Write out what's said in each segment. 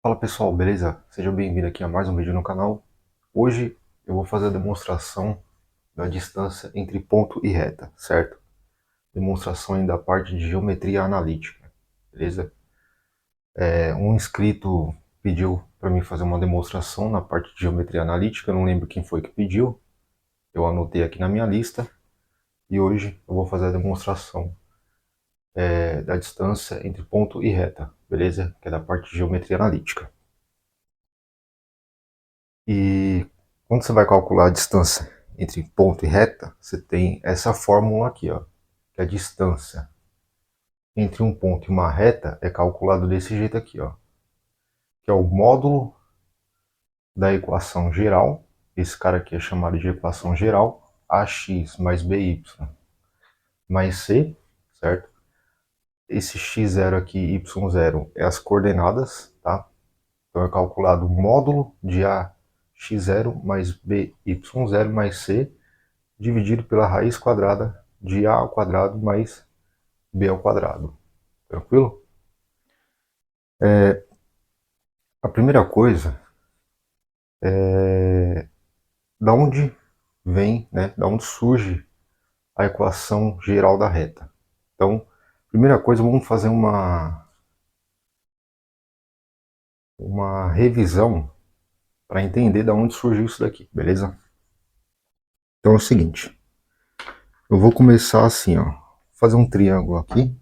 Fala pessoal, beleza? Seja bem-vindo aqui a mais um vídeo no canal. Hoje eu vou fazer a demonstração da distância entre ponto e reta, certo? Demonstração aí da parte de geometria analítica, beleza? Um inscrito pediu para mim fazer uma demonstração na parte de geometria analítica, eu não lembro quem foi que pediu, eu anotei aqui na minha lista e hoje eu vou fazer a demonstração da distância entre ponto e reta, beleza? Que é da parte de geometria analítica. E quando você vai calcular a distância entre ponto e reta, você tem essa fórmula aqui, ó, que é a distância entre um ponto e uma reta é calculado desse jeito aqui, ó, que é o módulo da equação geral. Esse cara aqui é chamado de equação geral, ax mais by mais c, certo? Esse x0 aqui, y0, é as coordenadas, tá? Então é calculado o módulo de ax0 mais by0 mais c dividido pela raiz quadrada de a ao quadrado mais b ao quadrado. Tranquilo? A primeira coisa é da onde vem, né, da onde surge a equação geral da reta. Então, primeira coisa, vamos fazer uma revisão para entender da onde surgiu isso daqui, beleza? Então é o seguinte, eu vou começar assim, ó, fazer um triângulo aqui,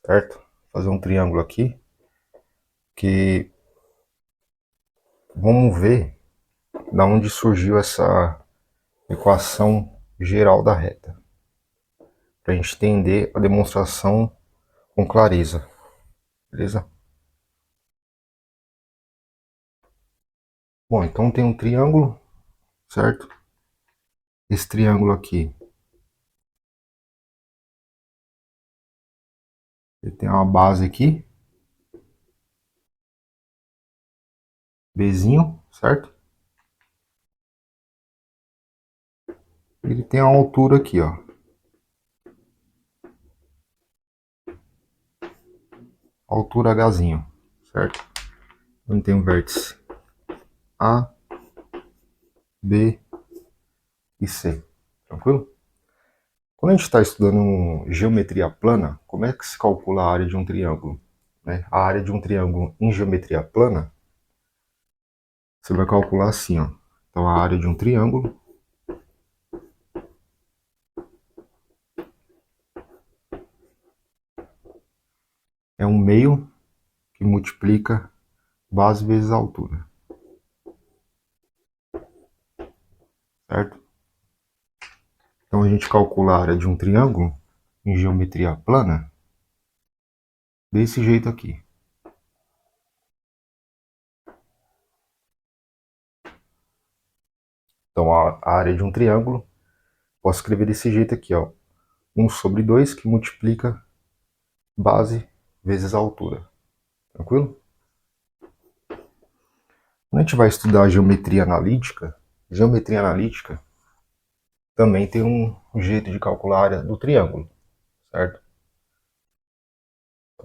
certo? Fazer um triângulo aqui, que vamos ver da onde surgiu essa equação geral da reta, para a gente entender a demonstração com clareza, beleza? Bom, então tem um triângulo, certo? Esse triângulo aqui, ele tem uma base aqui, Bzinho, certo? Ele tem a altura aqui, ó, altura Hzinho, certo? Então tem um vértice A, B e C, tranquilo? Quando a gente está estudando geometria plana, como é que se calcula a área de um triângulo? Né? A área de um triângulo em geometria plana, você vai calcular assim, ó. Então a área de um triângulo é um meio que multiplica base vezes altura, certo? Então a gente calcula a área de um triângulo em geometria plana desse jeito aqui. Então a área de um triângulo, posso escrever desse jeito aqui, ó. 1 sobre 2 que multiplica base vezes altura. Tranquilo? Quando a gente vai estudar geometria analítica também tem um jeito de calcular a área do triângulo, certo?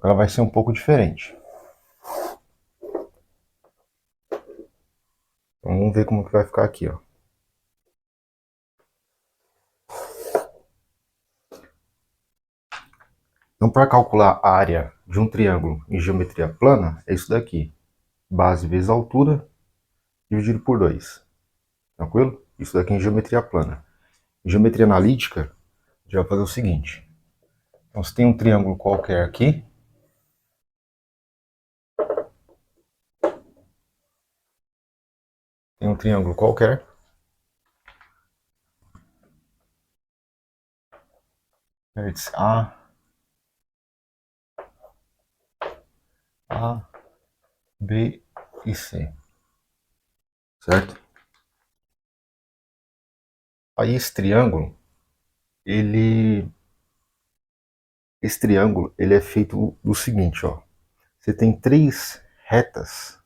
Ela vai ser um pouco diferente. Então vamos ver como que vai ficar aqui, ó. Então para calcular a área de um triângulo em geometria plana, é isso daqui. Base vezes altura dividido por 2. Tranquilo? Isso daqui é em geometria plana. Em geometria analítica, a gente vai fazer o seguinte. Então você tem um triângulo qualquer aqui. Tem um triângulo qualquer. Vértice A, B e C. Certo? Aí ele, esse triângulo, ele é feito do seguinte, ó. Você tem três retas,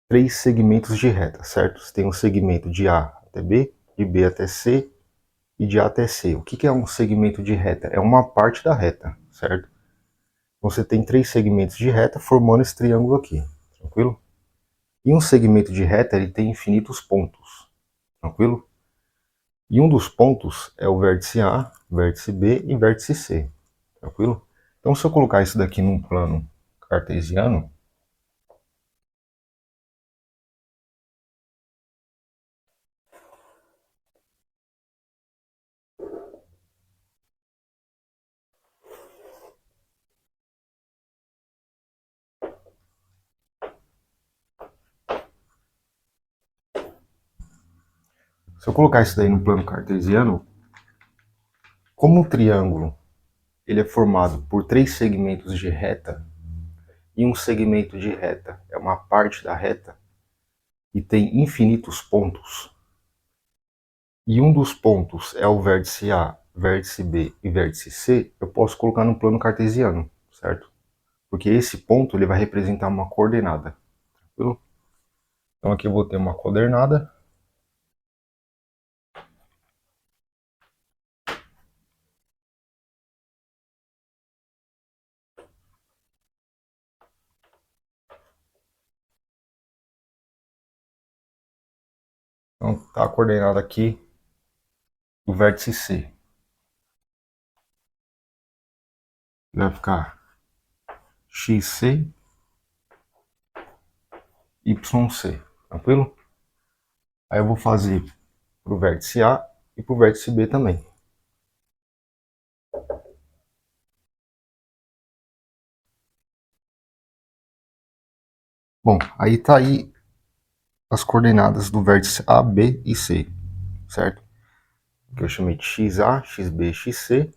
três segmentos de reta, certo? Você tem um segmento de A até B, de B até C e de A até C. O que é um segmento de reta? É uma parte da reta, certo? Você tem 3 segmentos de reta formando esse triângulo aqui, tranquilo? E um segmento de reta ele tem infinitos pontos, tranquilo? E um dos pontos é o vértice A, vértice B e vértice C, tranquilo? Então se eu colocar isso daqui num plano cartesiano, se eu colocar isso daí no plano cartesiano, como o triângulo ele é formado por 3 segmentos de reta, e um segmento de reta é uma parte da reta, e tem infinitos pontos, e um dos pontos é o vértice A, vértice B e vértice C, eu posso colocar no plano cartesiano, certo? Porque esse ponto ele vai representar uma coordenada, tranquilo? Então aqui eu vou ter uma coordenada, então tá a coordenada aqui do vértice C. Vai ficar XC, YC, tranquilo? Aí eu vou fazer para o vértice A e para o vértice B também. Bom, aí tá aí as coordenadas do vértice A, B e C, certo? Que eu chamei de XA, XB, XC,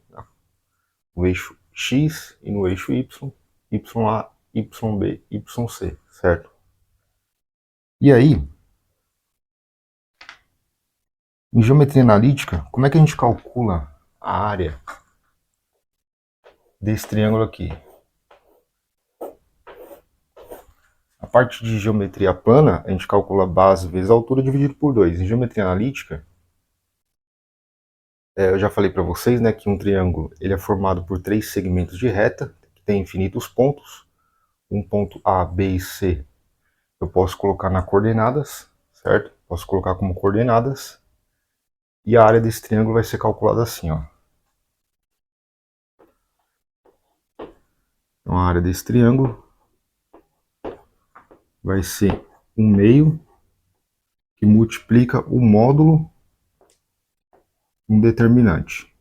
no eixo X e no eixo Y, YA, YB, YC, certo? E aí, em geometria analítica, como é que a gente calcula a área desse triângulo aqui? A parte de geometria plana, a gente calcula a base vezes a altura dividido por 2. Em geometria analítica, eu já falei para vocês, né, que um triângulo ele é formado por 3 segmentos de reta, que tem infinitos pontos. Um ponto A, B e C eu posso colocar nas coordenadas, certo? Posso colocar como coordenadas. E a área desse triângulo vai ser calculada assim, ó. Então a área desse triângulo vai ser um meio que multiplica o módulo um determinante,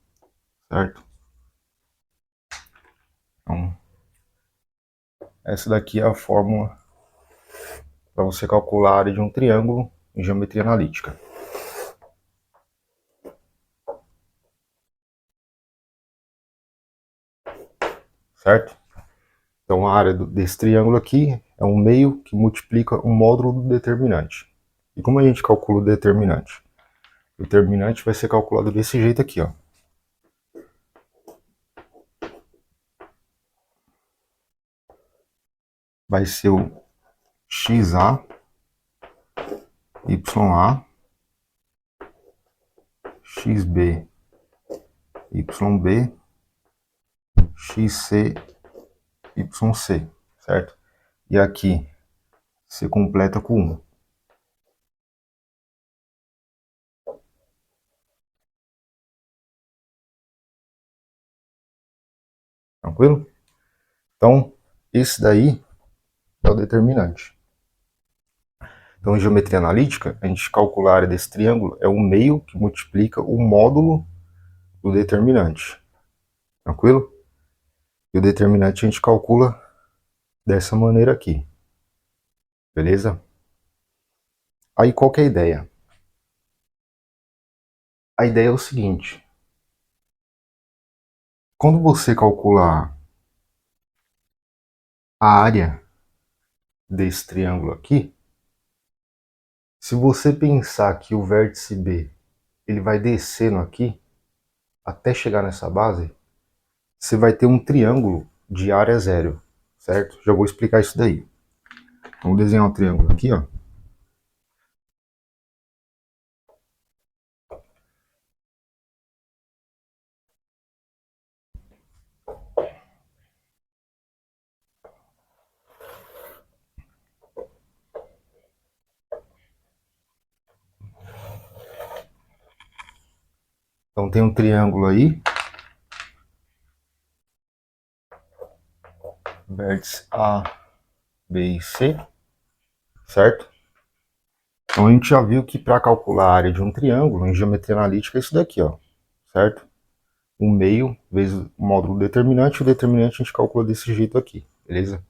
certo? Então, essa daqui é a fórmula para você calcular a área de um triângulo em geometria analítica. Certo? Então a área desse triângulo aqui é um meio que multiplica o módulo do determinante. E como a gente calcula o determinante? O determinante vai ser calculado desse jeito aqui, ó. Vai ser o XA, YA, XB, YB, XC, YC, certo? E aqui você completa com 1. Tranquilo? Então, esse daí é o determinante. Então, em geometria analítica, a gente calcula a área desse triângulo é um meio que multiplica o módulo do determinante. Tranquilo? E o determinante a gente calcula dessa maneira aqui. Beleza? Aí qual que é a ideia? A ideia é o seguinte. Quando você calcular a área desse triângulo aqui, se você pensar que o vértice B ele vai descendo aqui até chegar nessa base, você vai ter um triângulo de área zero, certo? Já vou explicar isso daí. Vamos desenhar um triângulo aqui, ó. Então tem um triângulo aí, vértice A, B e C, certo? Então a gente já viu que para calcular a área de um triângulo, em geometria analítica, é isso daqui, ó, certo? O meio vezes o módulo determinante, o determinante a gente calcula desse jeito aqui, beleza?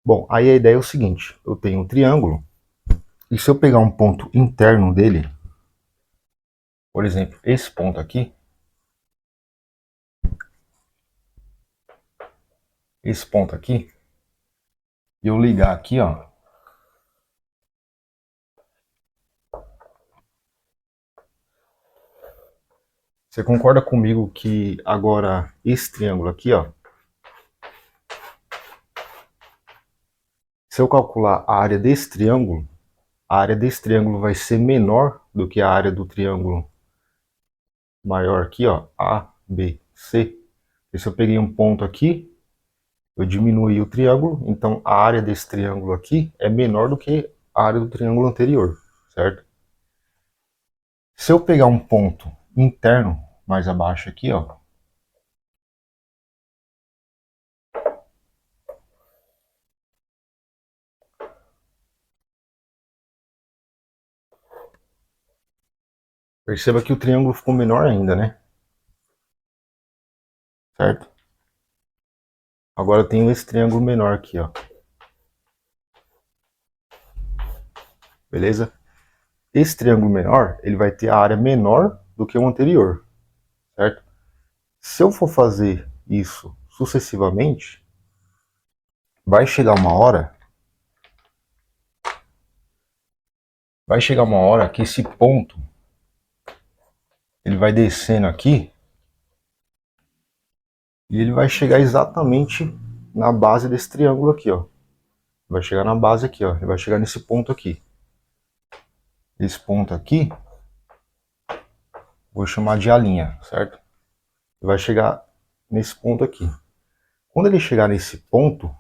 Bom, aí a ideia é o seguinte, eu tenho um triângulo, e se eu pegar um ponto interno dele, por exemplo, esse ponto aqui, e eu ligar aqui, ó, você concorda comigo que agora esse triângulo aqui, ó, se eu calcular a área desse triângulo, a área desse triângulo vai ser menor do que a área do triângulo maior aqui, ó, A, B, C. E se eu peguei um ponto aqui, eu diminuí o triângulo, então a área desse triângulo aqui é menor do que a área do triângulo anterior, certo? Se eu pegar um ponto interno mais abaixo aqui, ó, perceba que o triângulo ficou menor ainda, né? Certo? Agora eu tenho esse triângulo menor aqui, ó. Beleza? Esse triângulo menor, ele vai ter a área menor do que o anterior, certo? Se eu for fazer isso sucessivamente, vai chegar uma hora que esse ponto, ele vai descendo aqui e ele vai chegar exatamente na base desse triângulo aqui, ó. Vai chegar na base aqui, ó. Ele vai chegar nesse ponto aqui. Esse ponto aqui, vou chamar de A', certo? Ele vai chegar nesse ponto aqui. Quando ele chegar nesse ponto,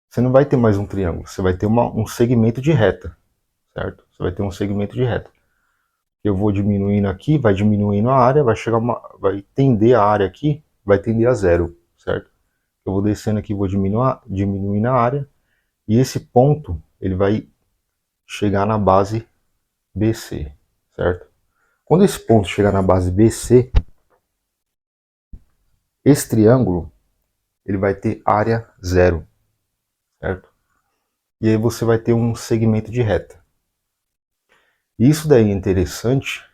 você não vai ter mais um triângulo, você vai ter um segmento de reta, certo? Você vai ter um segmento de reta. Eu vou diminuindo aqui, vai diminuindo a área, vai tender a área aqui, vai tender a zero, certo? Eu vou descendo aqui, vou diminuindo a área, e esse ponto, ele vai chegar na base BC, certo? Quando esse ponto chegar na base BC, esse triângulo, ele vai ter área zero, certo? E aí você vai ter um segmento de reta. Isso daí é interessante,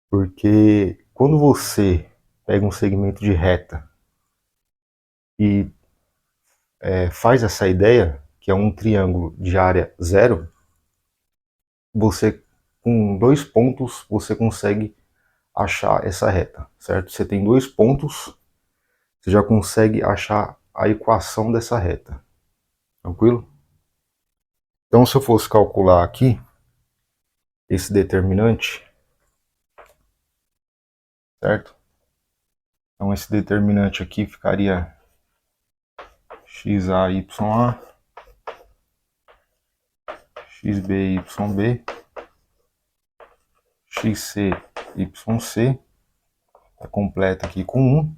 porque quando você pega um segmento de reta e faz essa ideia, que é um triângulo de área zero, você com 2 pontos você consegue achar essa reta, certo? Você tem 2 pontos, você já consegue achar a equação dessa reta, tranquilo? Então se eu fosse calcular aqui esse determinante, certo? Então esse determinante aqui ficaria xa, ya, xb, yb, xc, yc, tá completo aqui com 1.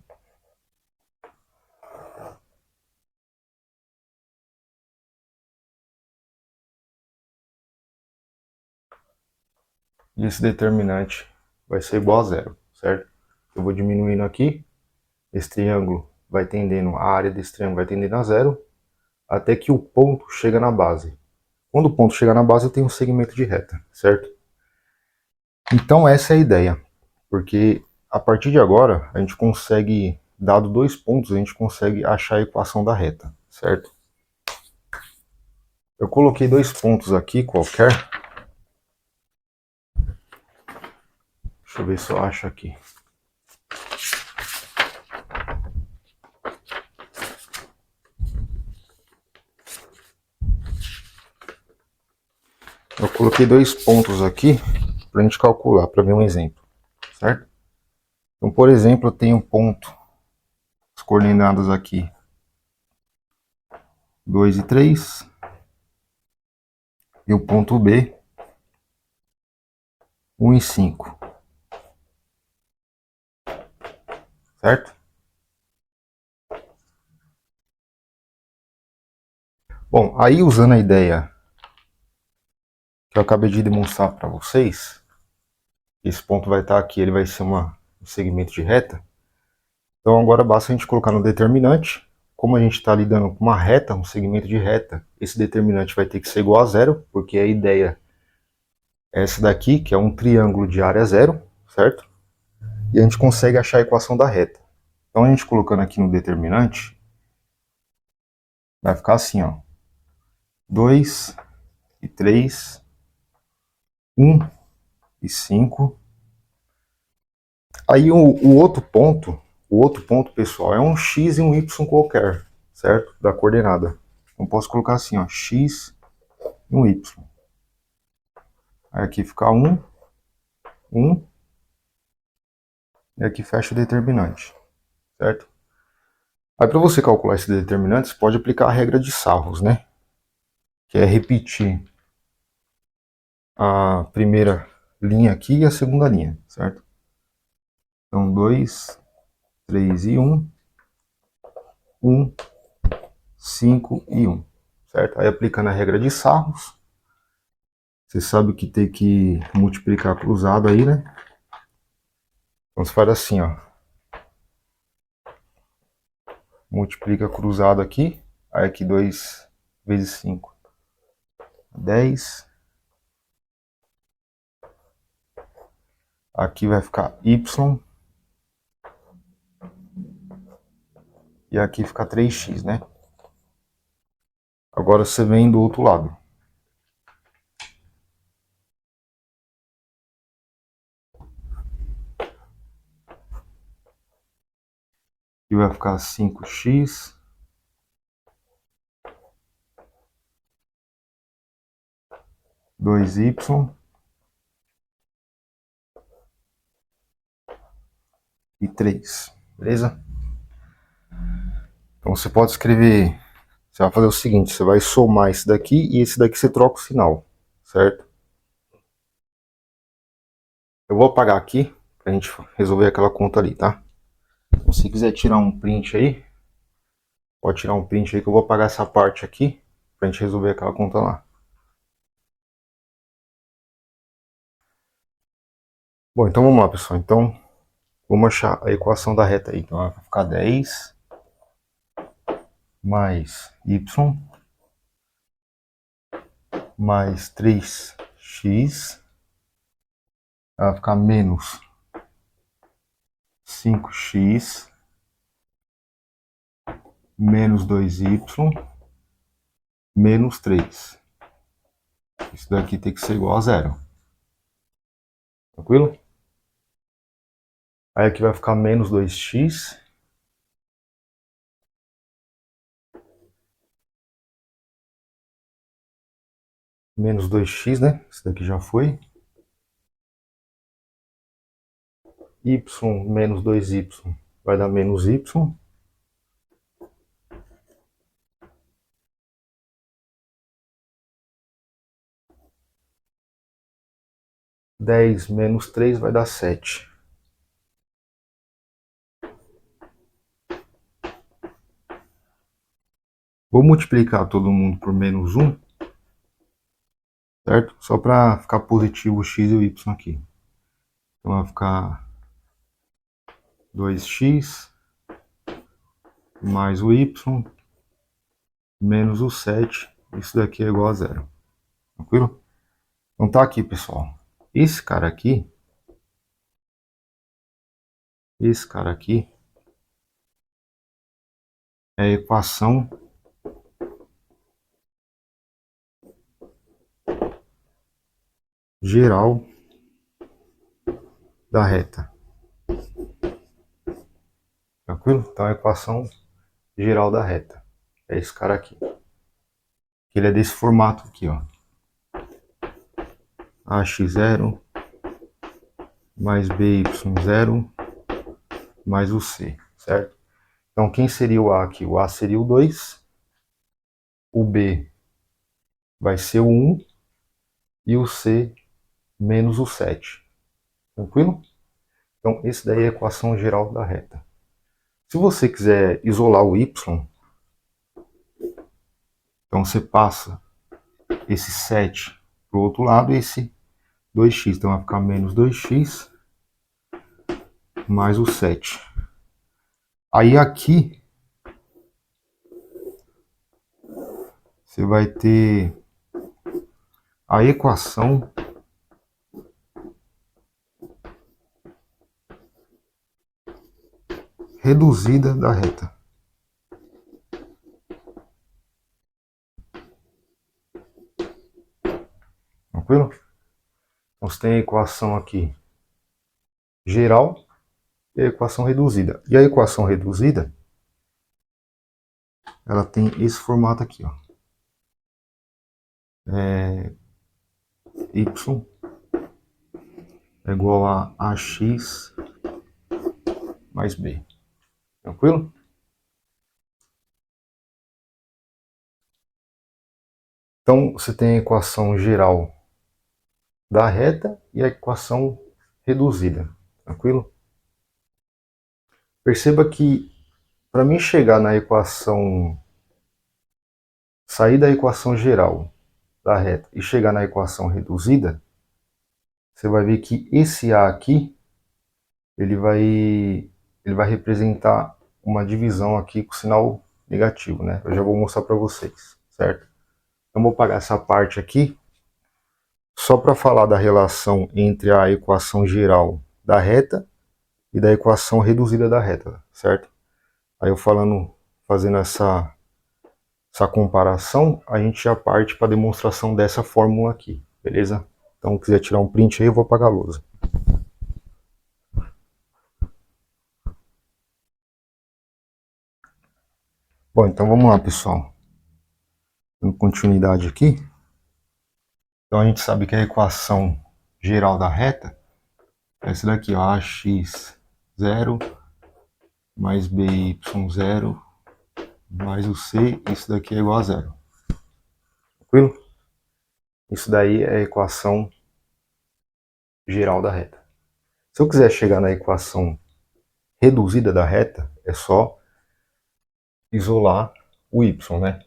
E esse determinante vai ser igual a zero, certo? Eu vou diminuindo aqui, esse triângulo vai tendendo, a área desse triângulo vai tendendo a zero, até que o ponto chega na base. Quando o ponto chegar na base, eu tenho um segmento de reta, certo? Então essa é a ideia, porque a partir de agora, a gente consegue, dado 2 pontos, a gente consegue achar a equação da reta, certo? Eu coloquei 2 pontos aqui, qualquer. Deixa eu ver se eu acho aqui. Eu coloquei 2 pontos aqui para a gente calcular, para ver um exemplo, certo? Então, por exemplo, eu tenho um ponto, as coordenadas aqui, 2 e 3, e o ponto B, 1 e 5. certo? Bom, aí usando a ideia que eu acabei de demonstrar para vocês, esse ponto vai estar aqui, ele vai ser um segmento de reta. Então agora basta a gente colocar no determinante. Como a gente está lidando com uma reta, um segmento de reta, esse determinante vai ter que ser igual a zero, porque a ideia é essa daqui, que é um triângulo de área zero, certo? E a gente consegue achar a equação da reta. Então a gente colocando aqui no determinante, vai ficar assim, ó. 2 e 3, 1 e 5. Aí o outro ponto, pessoal, é um x e um y qualquer, certo? Da coordenada. Então posso colocar assim, ó, x e um y. Aí aqui fica 1, 1, e aqui fecha o determinante, certo? Aí para você calcular esse determinante, você pode aplicar a regra de Sarros, né? Que é repetir a primeira linha aqui e a segunda linha, certo? Então 2, 3 e 1, 1, 5 e 1, certo? Aí aplicando a regra de Sarros, você sabe que tem que multiplicar cruzado aí, né? Então você faz assim, ó. Multiplica cruzado aqui, aí aqui 2 vezes 5, 10. Aqui vai ficar y. E aqui fica 3x, né? Agora você vem do outro lado. Aqui vai ficar 5x. Dois y. E 3. Beleza? Então você pode escrever. Você vai fazer o seguinte: você vai somar esse daqui e esse daqui você troca o sinal, certo? Eu vou apagar aqui pra gente resolver aquela conta ali, tá? Então, se quiser tirar um print aí, pode tirar um print aí que eu vou apagar essa parte aqui pra gente resolver aquela conta lá. Bom, então vamos lá, pessoal. Então, vamos achar a equação da reta aí. Então vai ficar 10 mais y mais 3x vai ficar menos 5x menos 2y menos 3. Isso daqui tem que ser igual a zero. Tranquilo? Aí aqui vai ficar menos 2x menos 2x, né? Isso daqui já foi. Y menos 2y vai dar menos y. Dez menos 3 vai dar 7. Vou multiplicar todo mundo por menos 1, certo? Só para ficar positivo o x e o y aqui. Então vai ficar 2x mais o y menos o 7. Isso daqui é igual a zero. Tranquilo? Então tá aqui, pessoal. Esse cara aqui é a equação geral da reta. Tranquilo? Então a equação geral da reta é esse cara aqui. Ele é desse formato aqui, ó. AX0 mais BY0 mais o C, certo? Então quem seria o A aqui? O A seria o 2, o B vai ser o 1 e o C menos o 7. Tranquilo? Então esse daí é a equação geral da reta. Se você quiser isolar o y, então você passa esse 7 para o outro lado e esse 2x. Então vai ficar menos 2x mais o 7. Aí aqui você vai ter a equação reduzida da reta. Tranquilo? Então você tem a equação aqui geral e a equação reduzida. E a equação reduzida, ela tem esse formato aqui, ó. Y é igual a ax mais b. Tranquilo? Então você tem a equação geral da reta e a equação reduzida. Tranquilo? Perceba que para mim chegar na equação, sair da equação geral da reta e chegar na equação reduzida, você vai ver que esse A aqui, ele vai representar uma divisão aqui com sinal negativo, né? Eu já vou mostrar para vocês, certo? Então vou pagar essa parte aqui só para falar da relação entre a equação geral da reta e da equação reduzida da reta, certo? Aí eu fazendo essa comparação, a gente já parte para a demonstração dessa fórmula aqui, beleza? Então, se quiser tirar um print aí, eu vou apagar a lousa. Bom, então vamos lá, pessoal. Dando continuidade aqui. Então, a gente sabe que a equação geral da reta é essa daqui, ó, ax0 mais by0 mais o c, isso daqui é igual a zero. Tranquilo? Isso daí é a equação geral da reta. Se eu quiser chegar na equação reduzida da reta, é só isolar o y, né?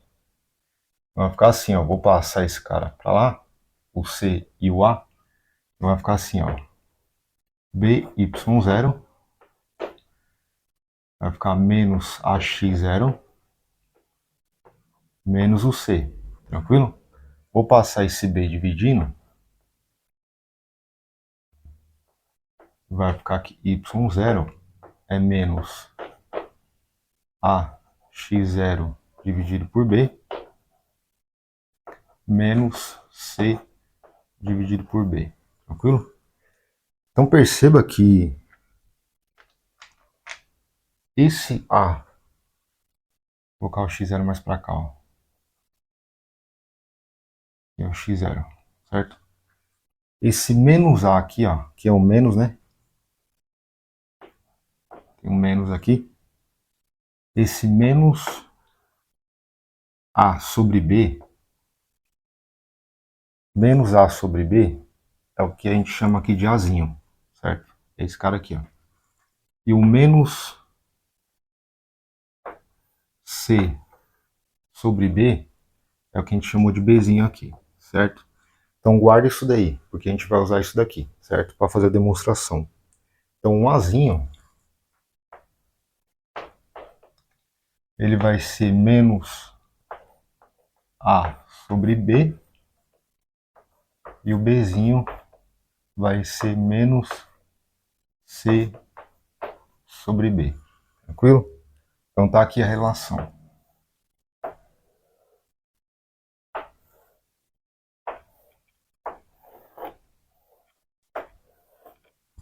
Vai ficar assim, ó. Vou passar esse cara para lá, o C e o A. Vai ficar assim, ó. by0 vai ficar menos ax0 menos o C. Tranquilo? Vou passar esse b dividindo. Vai ficar que y0 é menos ax0 dividido por b menos c dividido por b. Tranquilo? Então perceba que esse A, vou colocar o x0 mais para cá, ó. E é o x0, certo? Esse menos A aqui, ó, que é o menos, né? Tem um menos aqui. Esse menos A sobre B, menos A sobre B, é o que a gente chama aqui de Azinho, certo? É esse cara aqui, ó. E o menos C sobre B é o que a gente chamou de Bzinho aqui, certo? Então guarda isso daí, porque a gente vai usar isso daqui, certo? Para fazer a demonstração. Então um Azinho, ele vai ser menos A sobre B, e o Bzinho vai ser menos C sobre B. Tranquilo? Então tá aqui a relação.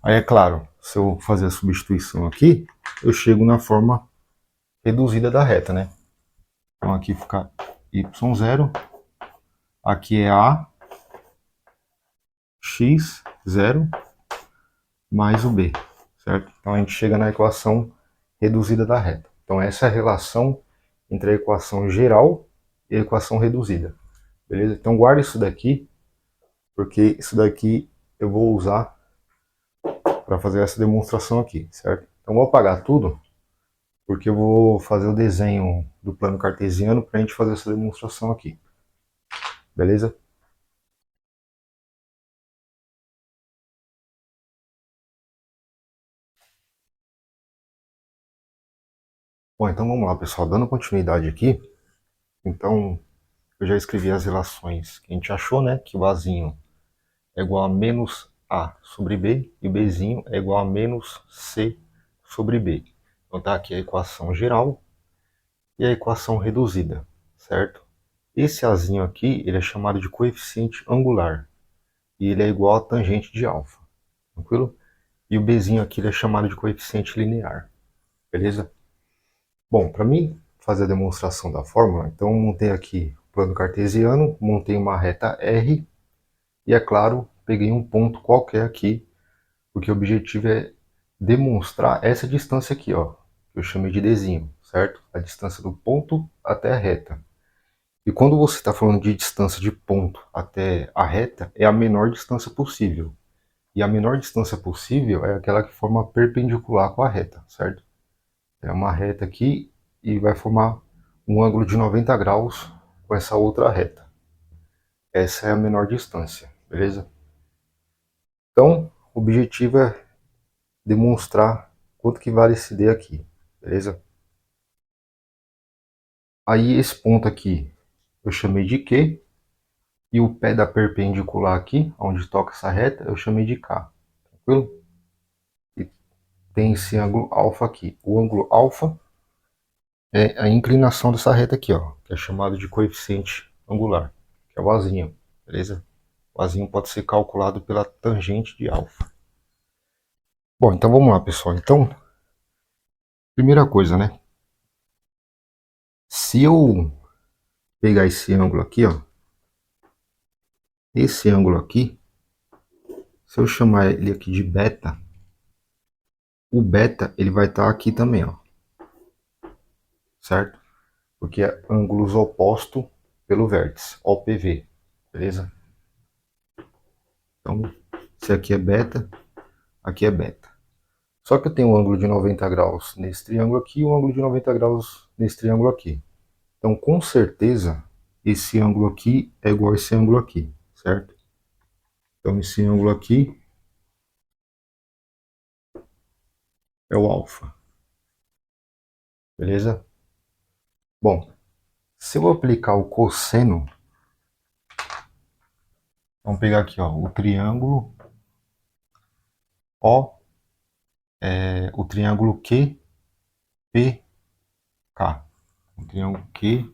Aí é claro, se eu fazer a substituição aqui, eu chego na forma reduzida da reta, né? Então aqui fica y0, aqui é a x0 mais o b, certo? Então a gente chega na equação reduzida da reta. Então essa é a relação entre a equação geral e a equação reduzida, beleza? Então guarda isso daqui, porque isso daqui eu vou usar para fazer essa demonstração aqui, certo? Então vou apagar tudo porque eu vou fazer o desenho do plano cartesiano para a gente fazer essa demonstração aqui, beleza? Bom, então vamos lá, pessoal, dando continuidade aqui, então eu já escrevi as relações que a gente achou, né, que o Azinho é igual a menos A sobre B e o Bzinho é igual a menos C sobre B. Então tá aqui a equação geral e a equação reduzida, certo? Esse Azinho aqui, ele é chamado de coeficiente angular e ele é igual a tangente de alfa, tranquilo? E o Bzinho aqui ele é chamado de coeficiente linear, beleza? Bom, para mim fazer a demonstração da fórmula, então eu montei aqui o plano cartesiano, montei uma reta R e, é claro, peguei um ponto qualquer aqui, porque o objetivo é demonstrar essa distância aqui, ó, que eu chamei de Dzinho, certo? A distância do ponto até a reta. E quando você está falando de distância de ponto até a reta, é a menor distância possível. E a menor distância possível é aquela que forma perpendicular com a reta, certo? É uma reta aqui e vai formar um ângulo de 90 graus com essa outra reta. Essa é a menor distância, beleza? Então, o objetivo é demonstrar quanto que vale esse D aqui, beleza? Aí esse ponto aqui eu chamei de Q e o pé da perpendicular aqui, onde toca essa reta, eu chamei de K, tranquilo? E tem esse ângulo alfa aqui. O ângulo alfa é a inclinação dessa reta aqui, ó, que é chamado de coeficiente angular, que é o Azinho, beleza? O Azinho pode ser calculado pela tangente de alfa. Bom, então vamos lá, pessoal. Então, primeira coisa, né? Se eu pegar esse ângulo aqui, ó, esse ângulo aqui, se eu chamar ele aqui de beta, o beta ele vai estar aqui também, ó, certo? Porque é ângulos opostos pelo vértice, OPV, beleza? Então, se aqui é beta, aqui é beta. Só que eu tenho um ângulo de 90 graus nesse triângulo aqui e um ângulo de 90 graus nesse triângulo aqui. Então, com certeza, esse ângulo aqui é igual a esse ângulo aqui, certo? Então, esse ângulo aqui é o alfa, beleza? Bom, se eu aplicar o cosseno, vamos pegar aqui, ó, o triângulo O, o triângulo QPK. O triângulo QPK.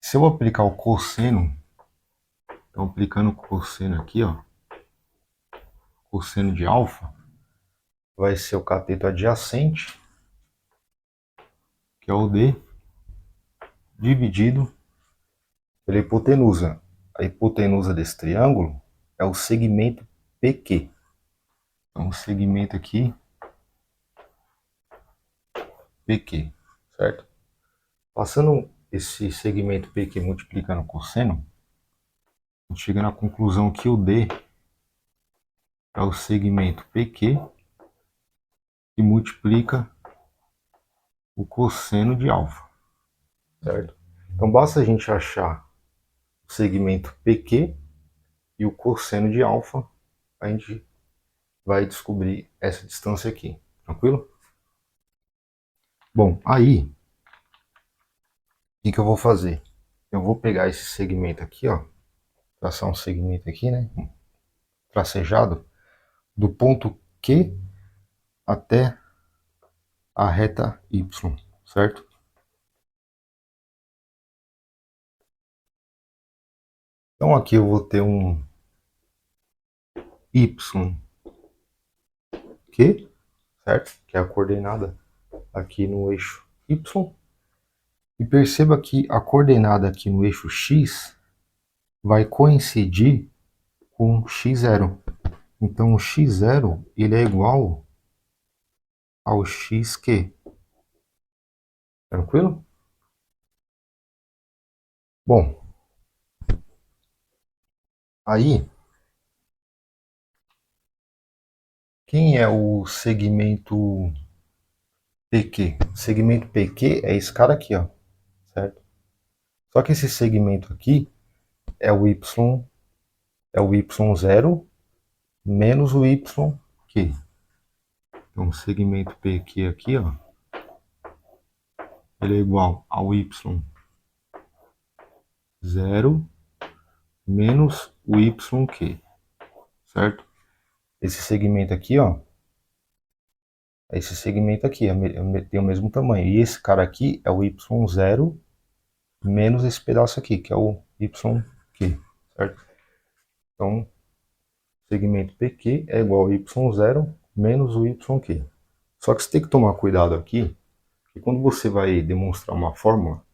Se eu aplicar o cosseno, então aplicando o cosseno aqui, ó, cosseno de alfa, vai ser o cateto adjacente, que é o D, dividido pela hipotenusa. A hipotenusa desse triângulo é o segmento PQ. Então, o segmento aqui, PQ, certo? Passando esse segmento PQ multiplicando o cosseno, a gente chega na conclusão que o D é o segmento PQ que multiplica o cosseno de alfa, certo? Então, basta a gente achar o segmento PQ e o cosseno de alfa, a gente vai descobrir essa distância aqui, tranquilo? Bom, aí, o que eu vou fazer? Eu vou pegar esse segmento aqui, ó, traçar um segmento aqui, né, tracejado, do ponto Q até a reta Y, certo? Então aqui eu vou ter um YQ, certo? Que é a coordenada aqui no eixo Y. E perceba que a coordenada aqui no eixo X vai coincidir com x0. Então o x0 ele é igual ao xq. Tranquilo? Bom, aí Quem é o segmento PQ? O segmento PQ é esse cara aqui, ó, certo? Só que esse segmento aqui é o y0 menos o YQ. Então, o segmento PQ aqui, ó, ele é igual ao y0 menos o YQ, certo? Esse segmento aqui, ó, esse segmento aqui tem o mesmo tamanho. E esse cara aqui é o y0 menos esse pedaço aqui, que é o YQ, certo? Então, segmento PQ é igual ao y0 menos o YQ. Só que você tem que tomar cuidado aqui, que quando você vai demonstrar uma fórmula,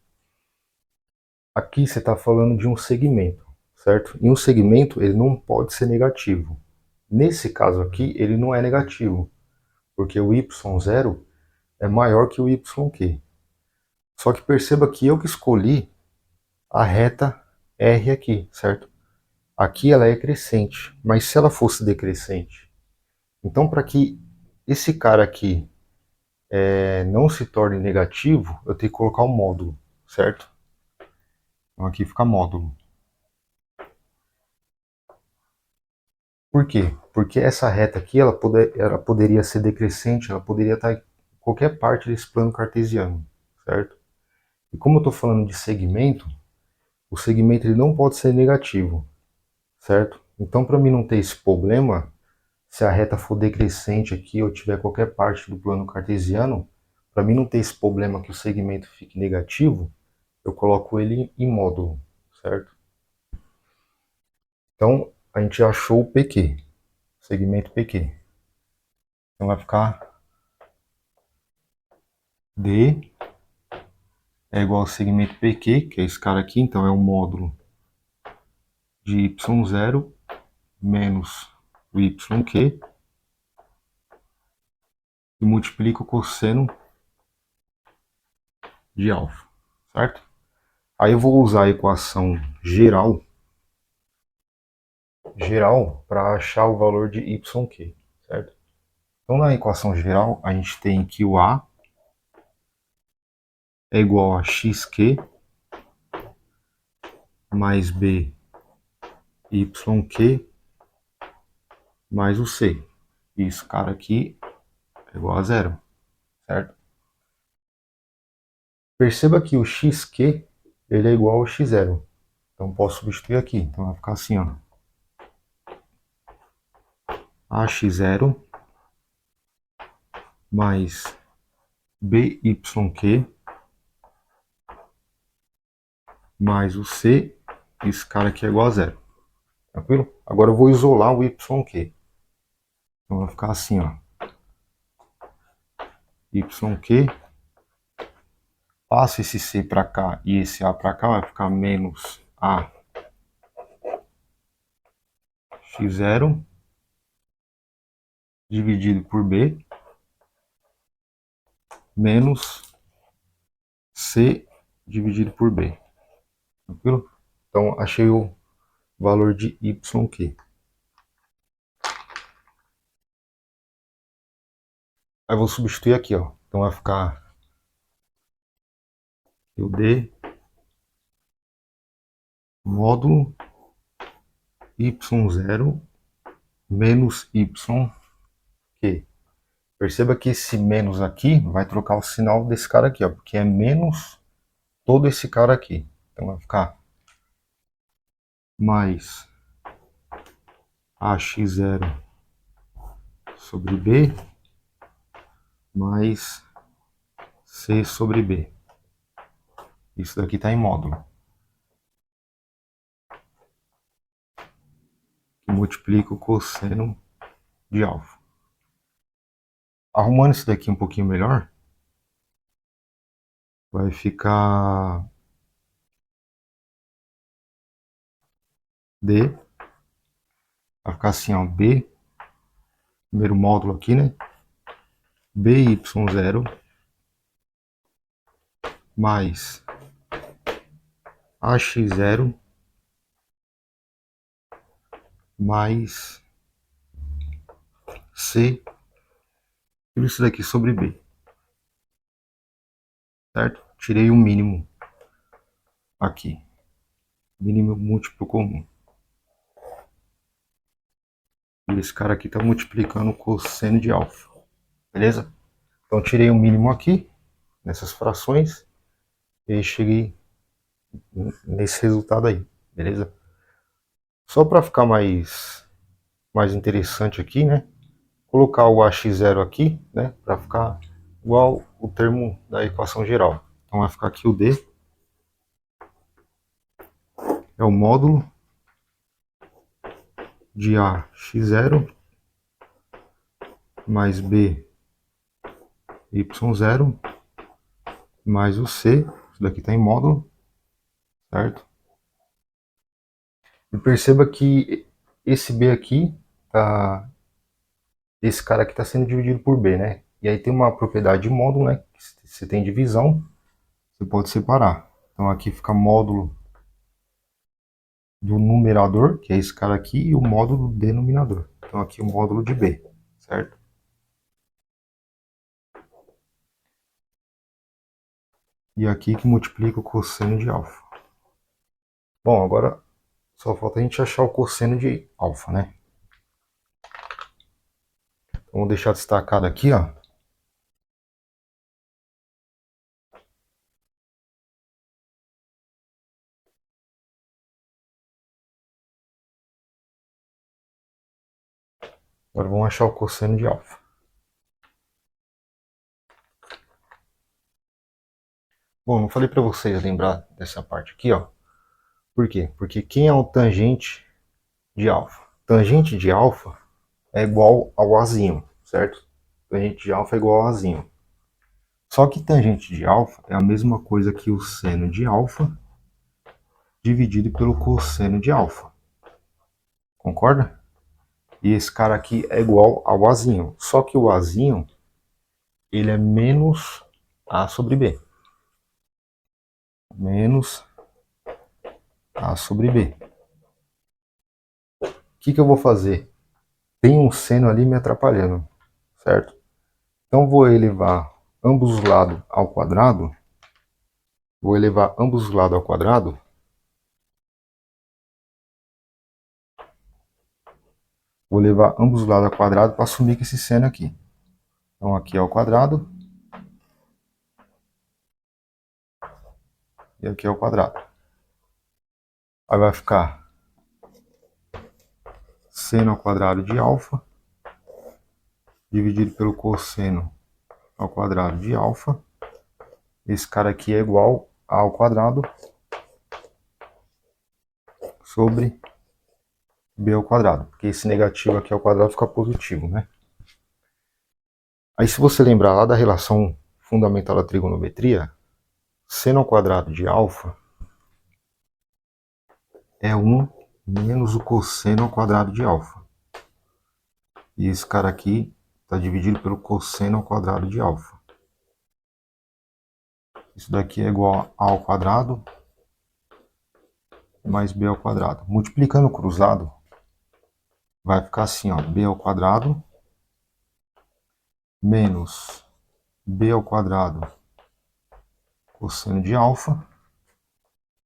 aqui você está falando de um segmento, certo? E um segmento ele não pode ser negativo. Nesse caso aqui, ele não é negativo, porque o y0 é maior que o YQ. Só que perceba que eu que escolhi a reta R aqui, certo? Aqui ela é crescente, mas se ela fosse decrescente, então para que esse cara aqui não se torne negativo, eu tenho que colocar um módulo, certo? Então aqui fica módulo. Por quê? Porque essa reta aqui, ela poderia ser decrescente, ela poderia estar em qualquer parte desse plano cartesiano, certo? E como eu estou falando de segmento, o segmento ele não pode ser negativo, certo? Então, para mim não ter esse problema, se a reta for decrescente aqui ou tiver qualquer parte do plano cartesiano, para mim não ter esse problema que o segmento fique negativo, eu coloco ele em módulo, certo? Então, a gente achou o PQ, segmento PQ. Então vai ficar D é igual ao segmento PQ, que é esse cara aqui, então é um módulo de y0 menos o YQ, e multiplica o cosseno de alfa, certo? Aí eu vou usar a equação geral para achar o valor de YQ, certo? Então na equação geral a gente tem que o A é igual a XQ mais B YQ mais o C. Isso, cara, aqui é igual a zero, certo? Perceba que o XQ ele é igual ao X0. Então posso substituir aqui. Então vai ficar assim, ó. AX0 mais BYQ mais o C, esse cara aqui é igual a zero. Tranquilo? Agora eu vou isolar o YQ. Então vai ficar assim, ó. YQ, passo esse C para cá e esse A para cá, vai ficar menos A X0 dividido por B menos C dividido por B. Tranquilo? Então achei o valor de YQ. Aí eu vou substituir aqui, ó. Então vai ficar o D módulo y0 menos YQ. Perceba que esse menos aqui vai trocar o sinal desse cara aqui, ó, porque é menos todo esse cara aqui. Então vai ficar mais AX0 sobre B mais C sobre B. Isso daqui está em módulo, que multiplica o cosseno de alfa. Arrumando isso daqui um pouquinho melhor, vai ficar D, vai ficar assim, ó, B, primeiro módulo aqui, né? BY0 mais AX0 mais C, tudo isso daqui sobre B, certo? Tirei o mínimo aqui, mínimo múltiplo comum. E esse cara aqui está multiplicando o cosseno de alfa, beleza? Então tirei o mínimo aqui, nessas frações, e aí cheguei nesse resultado aí, beleza? Só para ficar mais interessante aqui, né? Colocar o AX0 aqui, né? Para ficar igual o termo da equação geral. Então vai ficar aqui o D, é o módulo de AX0 mais B Y0 mais o C, isso daqui está em módulo, certo? E perceba que esse B aqui, esse cara aqui está sendo dividido por B, né? E aí tem uma propriedade de módulo, né? Que você tem divisão, você pode separar. Então aqui fica módulo do numerador, que é esse cara aqui, e o módulo do denominador. Então aqui o módulo de B, certo? E aqui que multiplica o cosseno de alfa. Bom, agora só falta a gente achar o cosseno de alfa, né? Vamos deixar destacado aqui, ó. Agora vamos achar o cosseno de alfa. Bom, não falei para vocês lembrar dessa parte aqui, ó. Por quê? Porque quem é o tangente de alfa? Tangente de alfa é igual ao azinho, certo? Tangente de alfa é igual ao azinho. Só que tangente de alfa é a mesma coisa que o seno de alfa dividido pelo cosseno de alfa. Concorda? E esse cara aqui é igual ao azinho. Só que o azinho, ele é menos A sobre B. Menos A sobre B. O que eu vou fazer? Tem um seno ali me atrapalhando, certo? Então vou elevar ambos os lados ao quadrado. Vou elevar ambos os lados ao quadrado. Vou levar ambos os lados ao quadrado para assumir que esse seno aqui. Então aqui é o quadrado. E aqui é o quadrado. Aí vai ficar seno ao quadrado de alfa dividido pelo cosseno ao quadrado de alfa. Esse cara aqui é igual a ao quadrado sobre b ao quadrado, porque esse negativo aqui ao quadrado fica positivo, né? Aí se você lembrar lá da relação fundamental da trigonometria, seno ao quadrado de alfa é 1 menos o cosseno ao quadrado de alfa. E esse cara aqui está dividido pelo cosseno ao quadrado de alfa. Isso daqui é igual a ao quadrado mais b ao quadrado. Multiplicando o cruzado, vai ficar assim, ó, b ao quadrado menos b ao quadrado cosseno de alfa.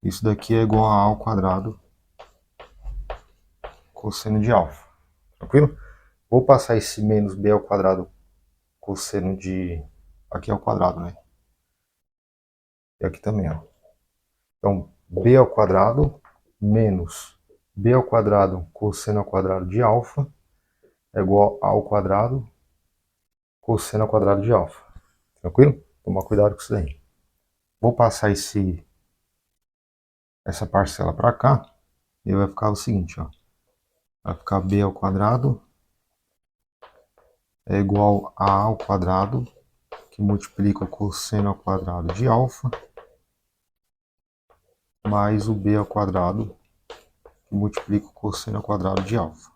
Isso daqui é igual a ao quadrado cosseno de alfa. Tranquilo? Vou passar esse menos b ao quadrado cosseno de... Aqui é ao quadrado, né? E aqui também, ó. Então, b ao quadrado menos b ao quadrado cosseno ao quadrado de alfa é igual a ao quadrado cosseno ao quadrado de alfa. Tranquilo? Toma cuidado com isso daí. Vou passar essa parcela para cá e vai ficar o seguinte, ó. Vai ficar b ao quadrado é igual a ao quadrado, que multiplica o cosseno ao quadrado de alfa, mais o b ao quadrado, que multiplica o cosseno ao quadrado de alfa.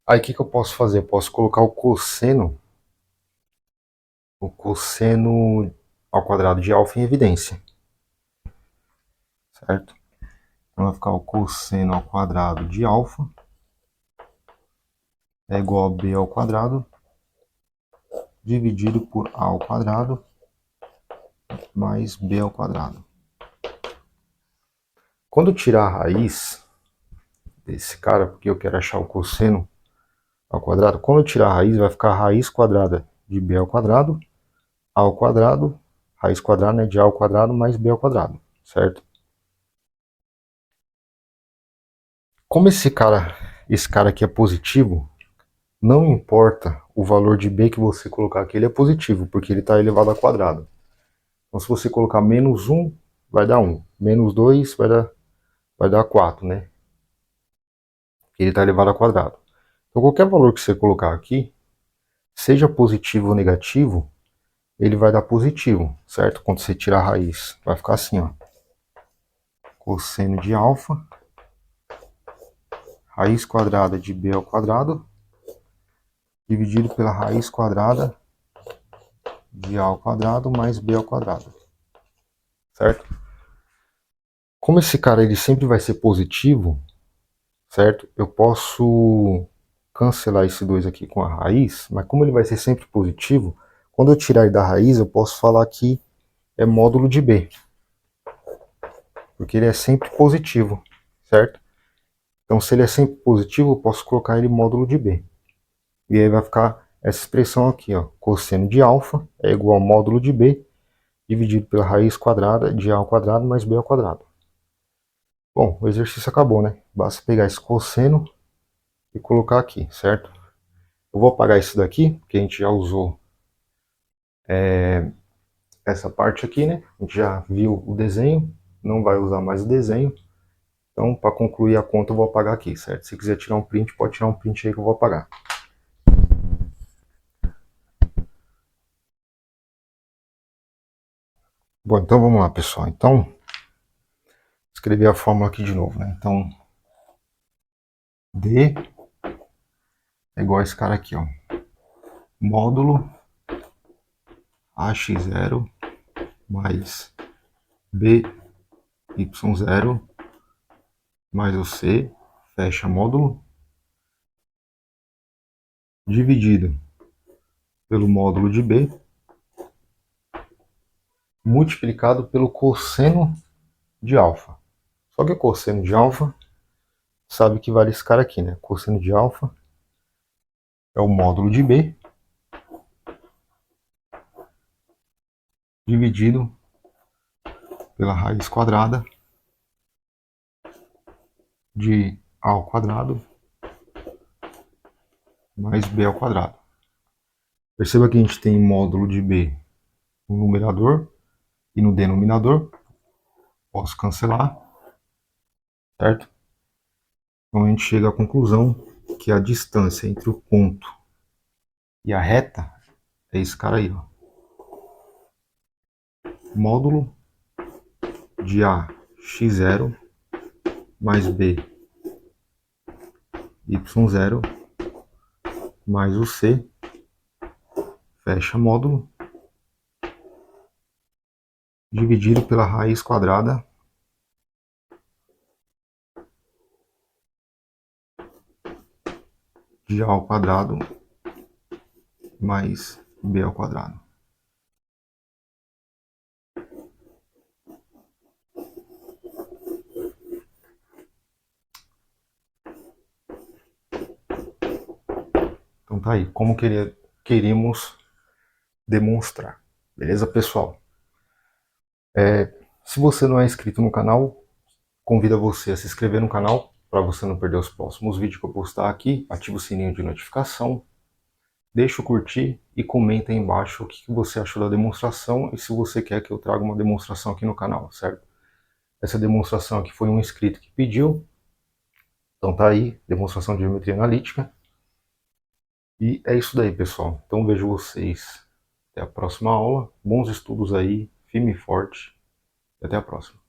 Aí o que eu posso fazer? Eu posso colocar o cosseno ao quadrado de alfa em evidência, certo? Então vai ficar o cosseno ao quadrado de alfa é igual a b ao quadrado dividido por a ao quadrado mais b ao quadrado. Quando eu tirar a raiz desse cara, porque eu quero achar o cosseno ao quadrado, quando eu tirar a raiz, vai ficar a raiz quadrada de b ao quadrado, a ao quadrado, raiz quadrada, né, de a ao quadrado mais b ao quadrado, certo? Como esse cara aqui é positivo, não importa o valor de b que você colocar aqui, ele é positivo, porque ele está elevado ao quadrado. Então, se você colocar menos 1, vai dar 1. Menos 2 vai dar 4, né? Ele está elevado ao quadrado. Então, qualquer valor que você colocar aqui, seja positivo ou negativo, ele vai dar positivo, certo? Quando você tirar a raiz, vai ficar assim, ó. Cosseno de alfa, raiz quadrada de b ao quadrado, dividido pela raiz quadrada de a ao quadrado mais b ao quadrado, certo? Como esse cara ele sempre vai ser positivo, certo? Eu posso cancelar esse 2 aqui com a raiz, mas como ele vai ser sempre positivo, quando eu tirar ele da raiz, eu posso falar que é módulo de b, porque ele é sempre positivo, certo? Então, se ele é sempre positivo, eu posso colocar ele módulo de b. E aí vai ficar essa expressão aqui, ó, cosseno de alfa é igual a módulo de b, dividido pela raiz quadrada de a ao quadrado mais b ao quadrado. Bom, o exercício acabou, né? Basta pegar esse cosseno e colocar aqui, certo? Eu vou apagar isso daqui, porque a gente já usou essa parte aqui, né? A gente já viu o desenho, não vai usar mais o desenho. Então, para concluir a conta, eu vou apagar aqui, certo? Se quiser tirar um print, pode tirar um print aí que eu vou apagar. Bom, então vamos lá, pessoal. Então, escrever a fórmula aqui de novo, né? Então, D é igual a esse cara aqui, ó. Módulo AX0 mais BY0 mais o C, fecha módulo, dividido pelo módulo de B, multiplicado pelo cosseno de alfa. Só que o cosseno de alfa sabe que vale esse cara aqui, né? Cosseno de alfa é o módulo de B dividido pela raiz quadrada de a ao quadrado mais b ao quadrado. Perceba que a gente tem módulo de b no numerador e no denominador. Posso cancelar, certo? Então a gente chega à conclusão que a distância entre o ponto e a reta é esse cara aí, ó. Módulo de a x0 mais b y0 mais o c, fecha módulo, dividido pela raiz quadrada de a ao quadrado mais b ao quadrado. Então tá aí, como queremos demonstrar. Beleza, pessoal? Se você não é inscrito no canal, convido você a se inscrever no canal para você não perder os próximos vídeos que eu postar aqui. Ativa o sininho de notificação, deixa o curtir e comenta aí embaixo o que você achou da demonstração e se você quer que eu traga uma demonstração aqui no canal, certo? Essa demonstração aqui foi um inscrito que pediu, então tá aí, demonstração de geometria analítica. E é isso daí, pessoal. Então vejo vocês até a próxima aula. Bons estudos aí, firme e forte. E até a próxima.